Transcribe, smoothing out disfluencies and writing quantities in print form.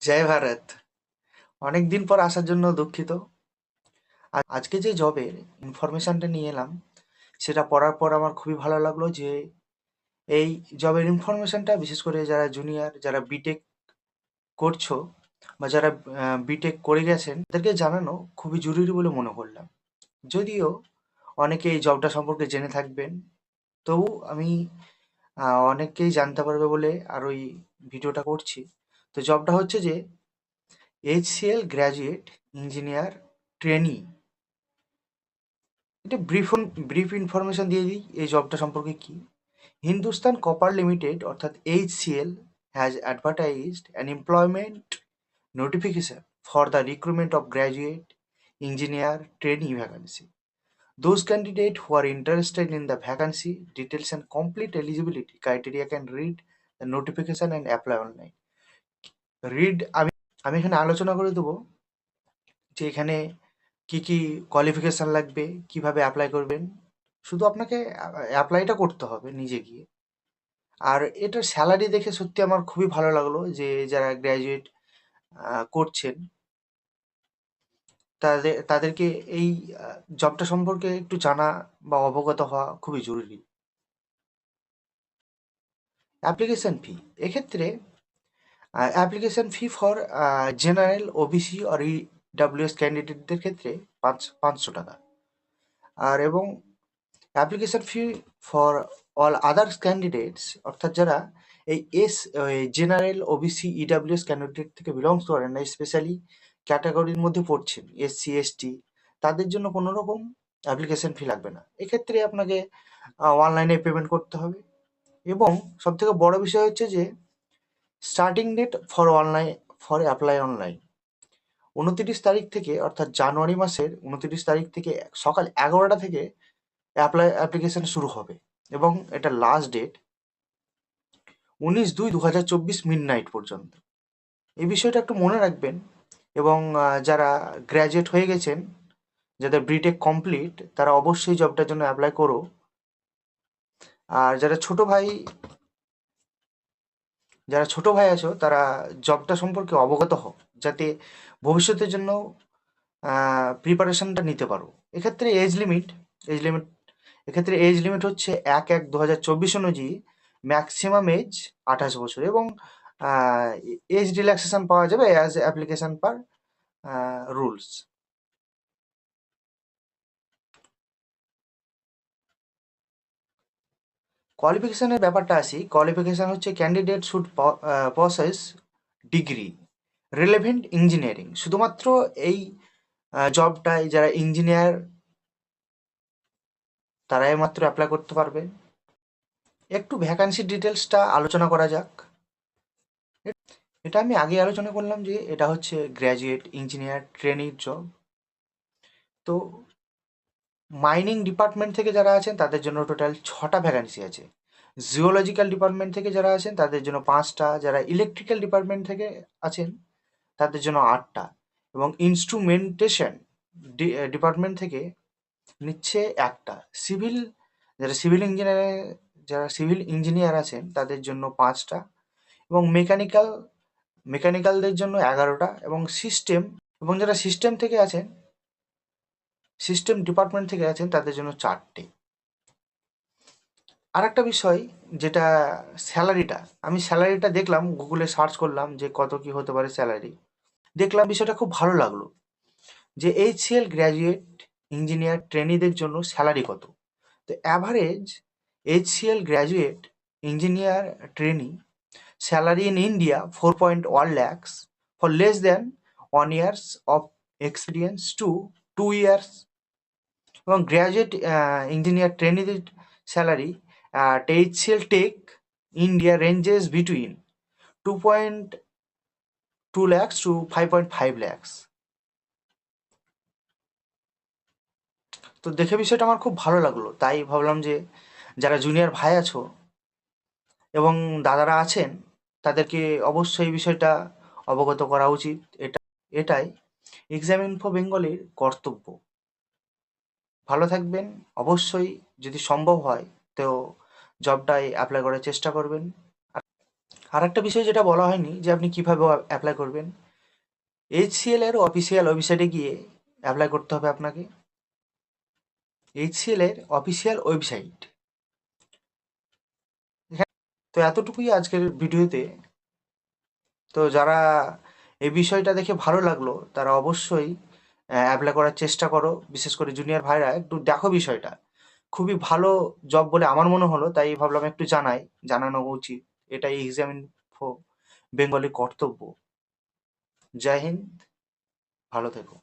জয় ভারত। অনেক দিন পর আসার জন্য দুঃখিত। আজকে যে জবের ইনফরমেশনটা নিয়ে এলাম, সেটা পড়ার পর আমার খুবই ভালো লাগলো যে এই জবের ইনফরমেশনটা বিশেষ করে যারা জুনিয়র, যারা বিটেক করছো বা যারা বিটেক করে গেছেন, তাদেরকে জানানো খুবই জরুরি বলে মনে করলাম। যদিও অনেকে এই জবটা সম্পর্কে জেনে থাকবেন, তবু আমি অনেককেই জানতে পারবে বলে আর ওই ভিডিওটা করছি। তো জবটা হচ্ছে যে HCL গ্র্যাজুয়েট ইঞ্জিনিয়ার ট্রেনি। এটা ব্রিফ ইনফরমেশন দিয়ে দিই এই জবটা সম্পর্কে কি। হিন্দুস্তান কপার লিমিটেড অর্থাৎ HCL has advertised an employment notification for the recruitment of graduate engineer trainee vacancy. Those candidates who are interested in the vacancy details and complete eligibility criteria can read the notification and apply online. আমি এখানে আলোচনা করে দেবো যে এখানে কি কি qualification লাগবে, কিভাবে অ্যাপ্লাই করবেন। শুধু আপনাকে অ্যাপ্লাইটা করতে হবে নিজে গিয়ে। আর এটার স্যালারি দেখে সত্যি আমার খুবই ভালো লাগলো যে যারা গ্র্যাজুয়েট করছেন তাদেরকে এই জবটা সম্পর্কে একটু জানা বা অবগত হওয়া খুবই জরুরি। অ্যাপ্লিকেশন ফি এক্ষেত্রে application fee for general OBC আর ইডাব্লিউএস ক্যান্ডিডেটদের ক্ষেত্রে 500 টাকা। আর এবং application fee for all others candidates অর্থাৎ যারা এই জেনারেল ওবিসি ইডাব্লিউএস ক্যান্ডিডেট থেকে বিলংস করেন না, স্পেশালি ক্যাটাগরির মধ্যে পড়ছেন SC ST, তাদের জন্য কোনো রকম অ্যাপ্লিকেশন ফি লাগবে না। এক্ষেত্রে আপনাকে অনলাইনে পেমেন্ট করতে হবে। এবং সবথেকে বড় বিষয় হচ্ছে যে starting date for apply online 29 তারিখ থেকে, অর্থাৎ জানুয়ারি মাসের 29 তারিখ থেকে সকাল 11টা থেকে অ্যাপ্লিকেশন শুরু হবে এবং এটা লাস্ট ডেট 19/2/2024 মিডনাইট পর্যন্ত। এই বিষয়টা একটু মনে রাখবেন। এবং যারা গ্র্যাজুয়েট হয়ে গেছেন, যাদের বিটেক কমপ্লিট, তারা অবশ্যই জবটার জন্য অ্যাপ্লাই করো। আর যারা ছোট ভাই আছো তারা জবটা সম্পর্কে অবগত হও, যাতে ভবিষ্যতের জন্য প্রিপারেশনটা নিতে পারো। এজ লিমিট এক্ষেত্রে এজ লিমিট হচ্ছে 1/1/2024 অনুযায়ী ম্যাক্সিমাম এজ 28 বছর এবং এজ রিল্যাক্সেশন পাওয়া যাবে অ্যাজ অ্যাপ্লিকেশন পার রুলস। কোয়ালিফিকেশনের ব্যাপারটা আসি। কোয়ালিফিকেশন হচ্ছে candidate should possess degree relevant engineering. শুধুমাত্র এই জবটায় যারা ইঞ্জিনিয়ার তারাই মাত্র অ্যাপ্লাই করতে পারবে। একটু ভ্যাকান্সি ডিটেলসটা আলোচনা করা যাক। এটা আমি আগে আলোচনা করলাম যে এটা হচ্ছে গ্র্যাজুয়েট ইঞ্জিনিয়ার ট্রেনির জব। তো মাইনিং ডিপার্টমেন্ট থেকে যারা আছেন তাদের জন্য টোটাল 6টা ভ্যাকান্সি আছে। জিওলজিক্যাল ডিপার্টমেন্ট থেকে যারা আছেন তাদের জন্য 5টা, যারা ইলেকট্রিক্যাল ডিপার্টমেন্ট থেকে আছেন তাদের জন্য 8টা, এবং ইনস্ট্রুমেন্টেশন ডিপার্টমেন্ট থেকে নিচ্ছে 1টা। যারা সিভিল ইঞ্জিনিয়ার আছেন তাদের জন্য 5টা, এবং মেকানিক্যালদের জন্য 11টা, এবং যারা সিস্টেম ডিপার্টমেন্ট থেকে আছেন তাদের জন্য 4টে। আর একটা বিষয় যেটা আমি স্যালারিটা দেখলাম, গুগলে সার্চ করলাম যে কত কি হতে পারে স্যালারি। দেখলাম বিষয়টা খুব ভালো লাগলো যে HCL গ্র্যাজুয়েট ইঞ্জিনিয়ার ট্রেনিদের জন্য স্যালারি কত। তো average HCL graduate engineer trainee salary in India 4.1 lakhs for less than 1 years of experience to 2 years, এবং গ্র্যাজুয়েট ইঞ্জিনিয়ার ট্রেনিদের salary at HCL Tech India ranges between 2.2 lakhs to 5.5 lakhs. তো দেখে বিষয়টা আমার খুব ভালো লাগলো, তাই ভাবলাম যে যারা জুনিয়র ভাই আছো এবং দাদারা আছেন তাদেরকে অবশ্যই এই বিষয়টা অবগত করা উচিত। এটাই এক্সাম ইনফো বেঙ্গলের কর্তব্য। ভালো থাকবেন। অবশ্যই যদি সম্ভব হয় তো জবটায় অ্যাপ্লাই করার চেষ্টা করবেন। আর একটা বিষয় যেটা বলা হয়নি যে আপনি কিভাবে অ্যাপ্লাই করবেন। HCL এর অফিসিয়াল ওয়েবসাইটে গিয়ে অ্যাপ্লাই করতে হবে আপনাকে। HCL এর অফিসিয়াল ওয়েবসাইট। তো এতটুকুই আজকের ভিডিওতে। তো যারা এই বিষয়টা দেখে ভালো লাগলো তারা অবশ্যই অ্যাপ্লাই করার চেষ্টা করো। বিশেষ করে জুনিয়র ভাইরা একটু দেখো বিষয়টা। খুবই ভালো জব বলে আমার মনে হলো, তাই ভাবলাম একটু জানানো উচিত। এটাই এক্সাম ইনফো বেঙ্গলি কর্তব্য। জয় হিন্দ, ভালো থেকো।